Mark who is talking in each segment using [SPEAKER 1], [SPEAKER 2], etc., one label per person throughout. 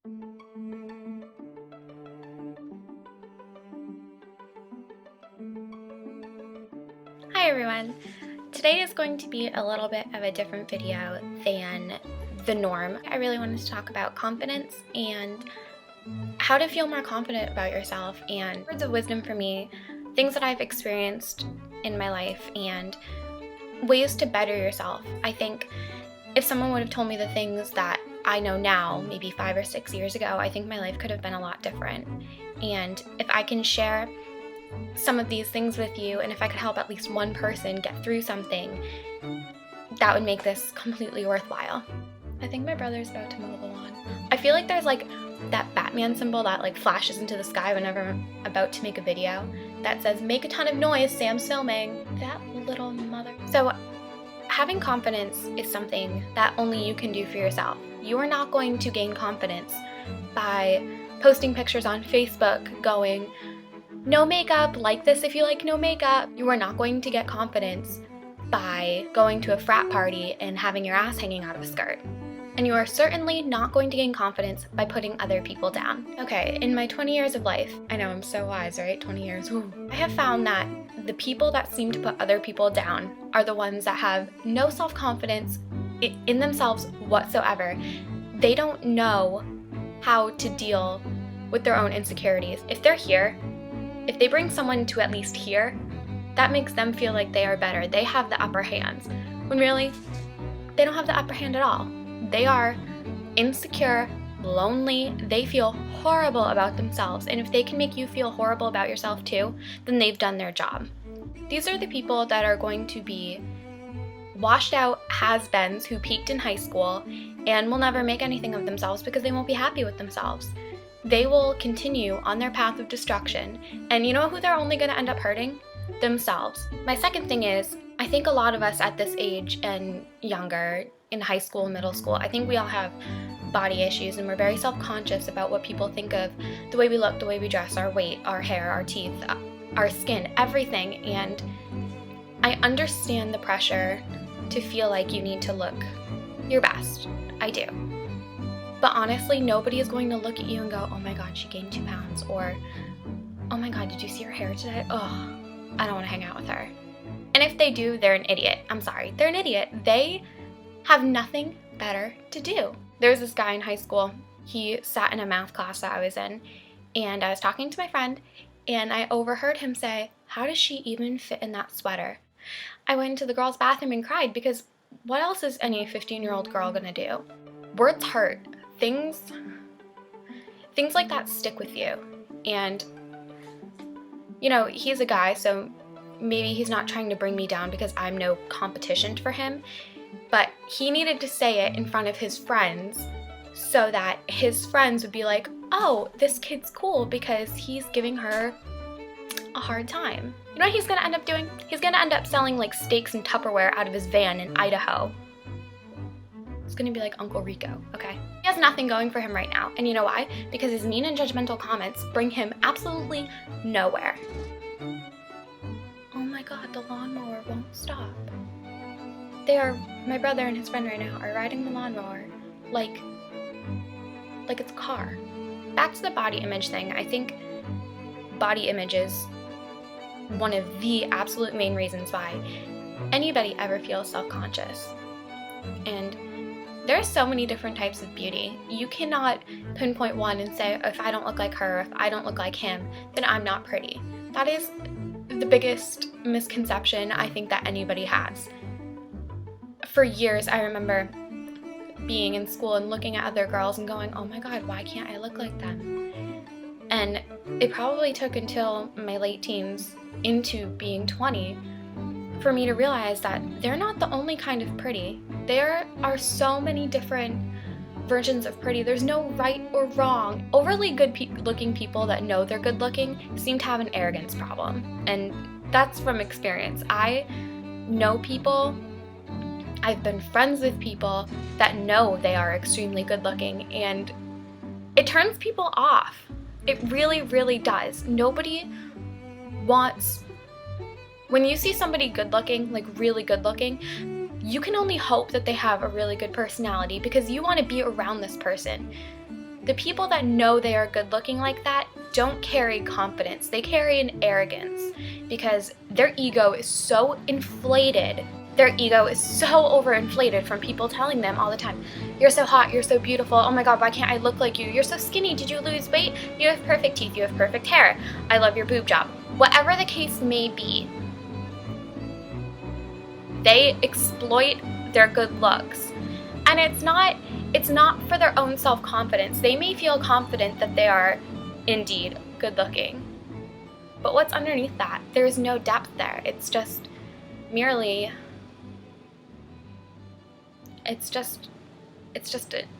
[SPEAKER 1] Hi everyone! Today is going to be a little bit of a different video than the norm. I really wanted to talk about confidence and how to feel more confident about yourself and words of wisdom for me, things that I've experienced in my life, and ways to better yourself. I think if someone would have told me the things that I know now, maybe 5 or 6 years ago, I think my life could have been a lot different. And if I can share some of these things with you, and if I could help at least one person get through something, that would make this completely worthwhile. I think my brother's about to mow the lawn. I feel like there's like that Batman symbol that like flashes into the sky whenever I'm about to make a video that says, "Make a ton of noise, Sam's filming." That little mother. So having confidence is something that only you can do for yourself. You are not going to gain confidence by posting pictures on Facebook going, "No makeup, like this if you like no makeup." You are not going to get confidence by going to a frat party and having your ass hanging out of a skirt. And you are certainly not going to gain confidence by putting other people down. Okay, in my 20 years of life, I know I'm so wise, right? 20 years, woo. I have found that the people that seem to put other people down are the ones that have no self-confidence in themselves whatsoever. They don't know how to deal with their own insecurities. If they're here, if they bring someone to at least here, that makes them feel like they are better. They have the upper hands. When really, they don't have the upper hand at all. They are insecure, lonely, they feel horrible about themselves. And if they can make you feel horrible about yourself too, then they've done their job. These are the people that are going to be washed out has-beens who peaked in high school and will never make anything of themselves because they won't be happy with themselves. They will continue on their path of destruction, and you know who they're only going to end up hurting? Themselves. My second thing is, I think a lot of us at this age and younger, in high school, middle school, I think we all have body issues and we're very self-conscious about what people think of the way we look, the way we dress, our weight, our hair, our teeth, our skin, everything. And I understand the pressure to feel like you need to look your best. I do. But honestly, nobody is going to look at you and go, "Oh my god, she gained 2 pounds," or "Oh my god, did you see her hair today? Oh, I don't want to hang out with her." And if they do, they're an idiot. I'm sorry, they're an idiot. They have nothing better to do. There was this guy in high school. He sat in a math class that I was in, and I was talking to my friend, and I overheard him say, "How does she even fit in that sweater?" I went into the girls' bathroom and cried because what else is any 15-year-old girl gonna do? Words hurt. Things like that stick with you. And, you know, he's a guy, so maybe he's not trying to bring me down because I'm no competition for him, but he needed to say it in front of his friends so that his friends would be like, "Oh, this kid's cool because he's giving her a hard time." You know what he's gonna end up doing? He's gonna end up selling like steaks and Tupperware out of his van in Idaho. It's gonna be like Uncle Rico, okay? He has nothing going for him right now, and you know why? Because his mean and judgmental comments bring him absolutely nowhere. Oh my god, the lawnmower won't stop. My brother and his friend right now are riding the lawnmower like it's a car. Back to the body image thing, I think body image is one of the absolute main reasons why anybody ever feels self-conscious. And there are so many different types of beauty. You cannot pinpoint one and say, if I don't look like her, if I don't look like him, then I'm not pretty. That is the biggest misconception I think that anybody has. For years, I remember being in school and looking at other girls and going, "Oh my god, why can't I look like them?" And it probably took until my late teens into being 20 for me to realize that they're not the only kind of pretty. There are so many different versions of pretty. There's no right or wrong. Overly good looking people that know they're good looking seem to have an arrogance problem. And that's from experience. I know people, I've been friends with people that know they are extremely good looking, and it turns people off. It really, really does. Nobody wants, when you see somebody good looking, like really good looking, you can only hope that they have a really good personality because you want to be around this person. The people that know they are good looking like that don't carry confidence. They carry an arrogance because their ego is so inflated. Their ego is so overinflated from people telling them all the time, you're so hot, you're so beautiful, oh my god, why can't I look like you? You're so skinny, did you lose weight? You have perfect teeth, you have perfect hair. I love your boob job. Whatever the case may be, they exploit their good looks. And it's not for their own self-confidence. They may feel confident that they are indeed good looking. But what's underneath that? There's no depth there. It's just merely, it's just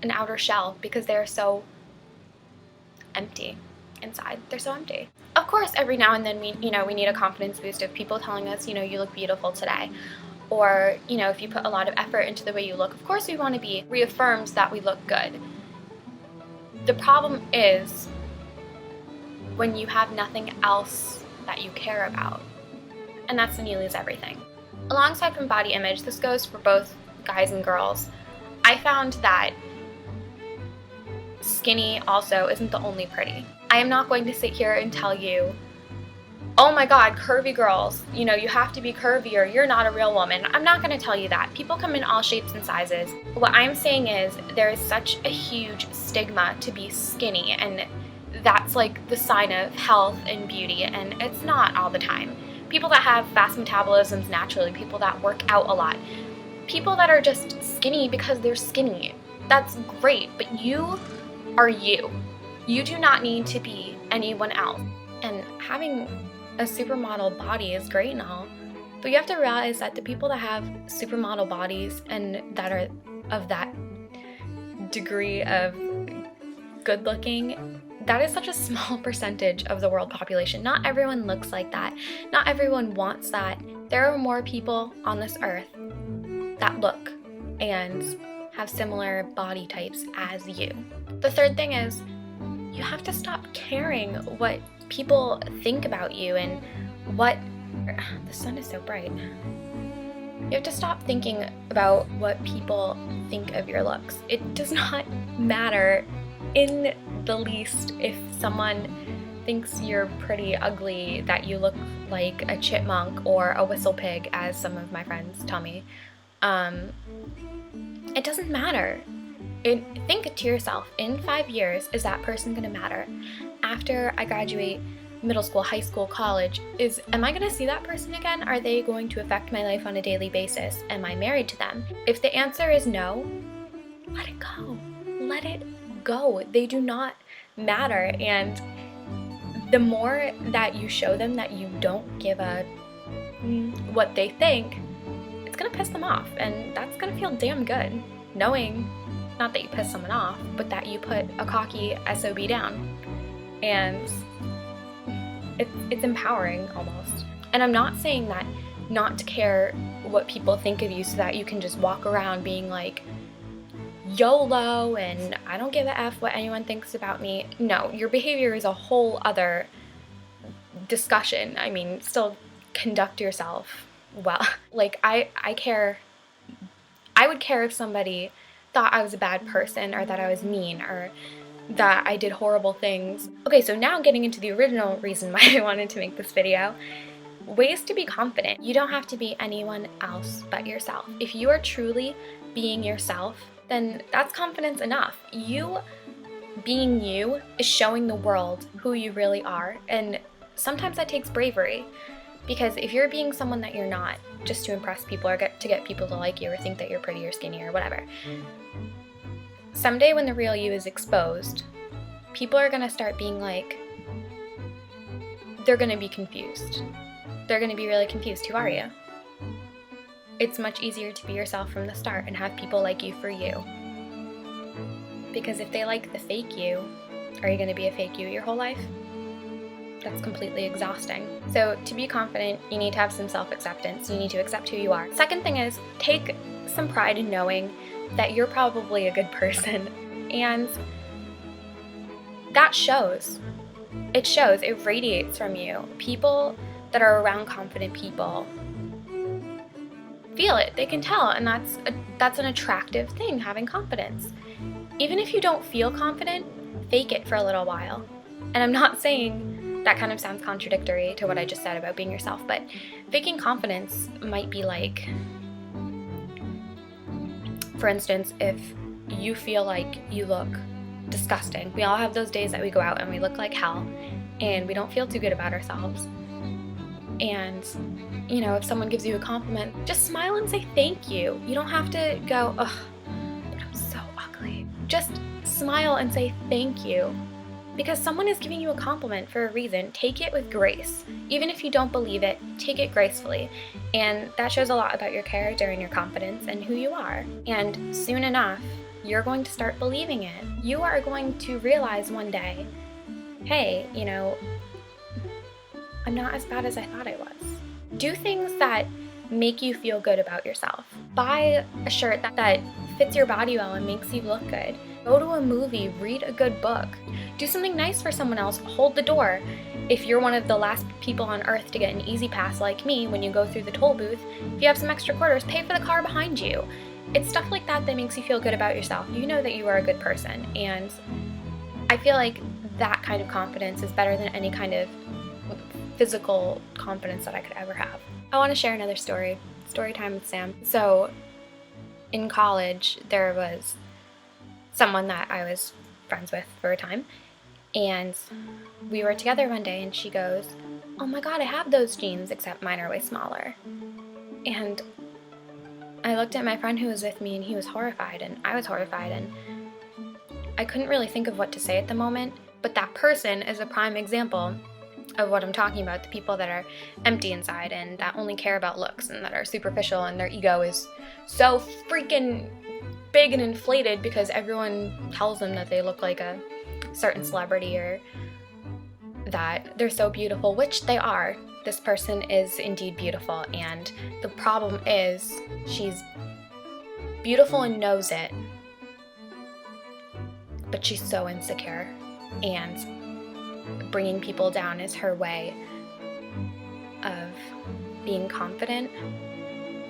[SPEAKER 1] an outer shell because they're so empty inside. They're so empty. Of course, every now and then we need a confidence boost of people telling us, you look beautiful today. Or, if you put a lot of effort into the way you look, of course we want to be reaffirmed that we look good. The problem is when you have nothing else that you care about. And that's when you lose everything. Alongside from body image, this goes for both guys and girls. I found that skinny also isn't the only pretty. I am not going to sit here and tell you, oh my god, curvy girls, you have to be curvy or you're not a real woman. I'm not going to tell you that. People come in all shapes and sizes. What I'm saying is there is such a huge stigma to be skinny, and that's like the sign of health and beauty, and it's not all the time. People that have fast metabolisms naturally, people that work out a lot, people that are just skinny because they're skinny, that's great, but you are you. You do not need to be anyone else. And having a supermodel body is great and all, but you have to realize that the people that have supermodel bodies and that are of that degree of good looking, that is such a small percentage of the world population. Not everyone looks like that. Not everyone wants that. There are more people on this earth that look and have similar body types as you. The third thing is you have to stop caring what people think about you and what... The sun is so bright. You have to stop thinking about what people think of your looks. It does not matter in the least if someone thinks you're pretty ugly, that you look like a chipmunk or a whistle pig, as some of my friends tell me. It doesn't matter. Think to yourself, in 5 years, is that person gonna matter? After I graduate middle school, high school, college, am I gonna see that person again? Are they going to affect my life on a daily basis? Am I married to them? If the answer is no, let it go. Let it go. They do not matter. And the more that you show them that you don't give a what they think, it's gonna piss them off, and that's gonna feel damn good, knowing not that you piss someone off, but that you put a cocky SOB down. And it's empowering almost. And I'm not saying that not to care what people think of you so that you can just walk around being like YOLO and I don't give a F what anyone thinks about me. No, your behavior is a whole other discussion. I mean, still conduct yourself well. Like I would care if somebody thought I was a bad person or that I was mean or that I did horrible things. Okay, so now getting into the original reason why I wanted to make this video. Ways to be confident. You don't have to be anyone else but yourself. If you are truly being yourself, then that's confidence enough. You being you is showing the world who you really are, and sometimes that takes bravery. Because if you're being someone that you're not, just to impress people or to get people to like you or think that you're pretty or skinny or whatever, someday when the real you is exposed, people are gonna start being like, they're gonna be confused. They're gonna be really confused. Who are you? It's much easier to be yourself from the start and have people like you for you. Because if they like the fake you, are you gonna be a fake you your whole life? That's completely exhausting. So to be confident, you need to have some self-acceptance. You need to accept who you are. Second thing is, take some pride in knowing that you're probably a good person. And that shows. It shows. It radiates from you. People that are around confident people feel it. They can tell. And that's an attractive thing, having confidence. Even if you don't feel confident, fake it for a little while. And I'm not saying that kind of sounds contradictory to what I just said about being yourself, but faking confidence might be like, for instance, if you feel like you look disgusting. We all have those days that we go out and we look like hell and we don't feel too good about ourselves. And, you know, if someone gives you a compliment, just smile and say thank you. You don't have to go, ugh, but I'm so ugly. Just smile and say thank you. Because someone is giving you a compliment for a reason. Take it with grace. Even if you don't believe it, take it gracefully. And that shows a lot about your character and your confidence and who you are. And soon enough, you're going to start believing it. You are going to realize one day, hey, you know, I'm not as bad as I thought I was. Do things that make you feel good about yourself. Buy a shirt that fits your body well and makes you look good. Go to a movie, read a good book. Do something nice for someone else, hold the door. If you're one of the last people on earth to get an easy pass like me when you go through the toll booth, if you have some extra quarters, pay for the car behind you. It's stuff like that that makes you feel good about yourself. You know that you are a good person, and I feel like that kind of confidence is better than any kind of physical confidence that I could ever have. I want to share another story. Story time with Sam. So in college, there was someone that I was friends with for a time, and we were together one day and she goes, oh my god, I have those jeans, except mine are way smaller. And I looked at my friend who was with me and he was horrified and I was horrified, and I couldn't really think of what to say at the moment, but that person is a prime example of what I'm talking about, the people that are empty inside and that only care about looks and that are superficial and their ego is so freaking big and inflated because everyone tells them that they look like a certain celebrity or that they're so beautiful, which they are. This person is indeed beautiful, and the problem is she's beautiful and knows it, but she's so insecure, and bringing people down is her way of being confident,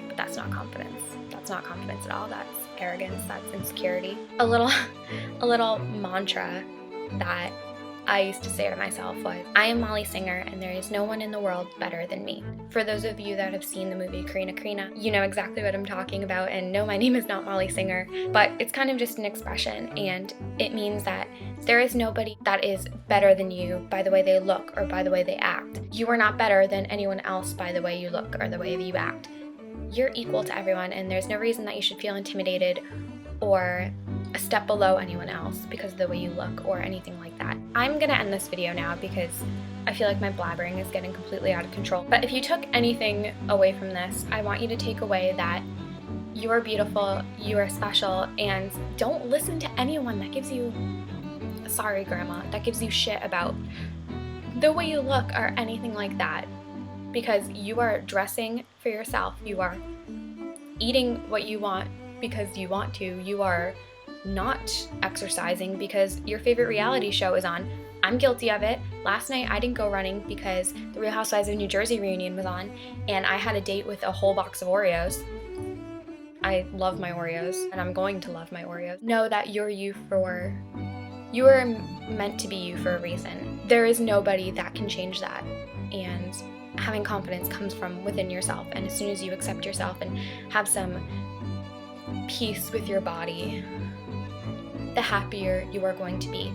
[SPEAKER 1] but that's not confidence. That's not confidence at all. That's arrogance. That's insecurity. A little mantra that I used to say to myself was, I am Molly Singer and there is no one in the world better than me. For those of you that have seen the movie Karina Karina, you know exactly what I'm talking about, and no, my name is not Molly Singer, but it's kind of just an expression, and it means that there is nobody that is better than you by the way they look or by the way they act. You are not better than anyone else by the way you look or the way that you act. You're equal to everyone, and there's no reason that you should feel intimidated or a step below anyone else because of the way you look or anything like that. I'm gonna end this video now because I feel like my blabbering is getting completely out of control. But if you took anything away from this, I want you to take away that you are beautiful, you are special, and don't listen to anyone that gives you, sorry grandma, that gives you shit about the way you look or anything like that. Because you are dressing for yourself, you are eating what you want because you want to, you are not exercising because your favorite reality show is on. I'm guilty of it. Last night I didn't go running because the Real Housewives of New Jersey reunion was on, and I had a date with a whole box of Oreos. I love my Oreos, and I'm going to love my Oreos. Know that you are meant to be you for a reason. There is nobody that can change that, and having confidence comes from within yourself, and as soon as you accept yourself and have some peace with your body, the happier you are going to be.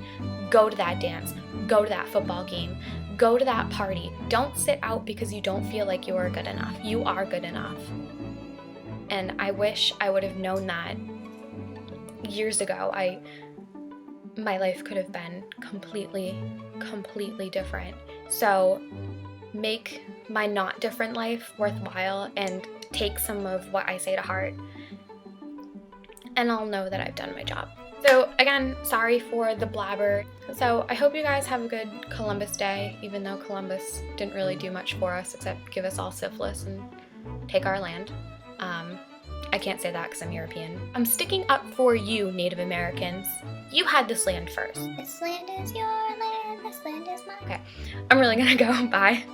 [SPEAKER 1] Go to that dance, go to that football game, go to that party. Don't sit out because you don't feel like you are good enough. You are good enough. And I wish I would have known that years ago. My life could have been completely different. So make my not different life worthwhile and take some of what I say to heart, and I'll know that I've done my job. So again, sorry for the blabber. So I hope you guys have a good Columbus Day, even though Columbus didn't really do much for us except give us all syphilis and take our land. I can't say that because I'm European. I'm sticking up for you, Native Americans. You had this land first. This land is your land, this land is mine. Okay, I'm really gonna go. Bye.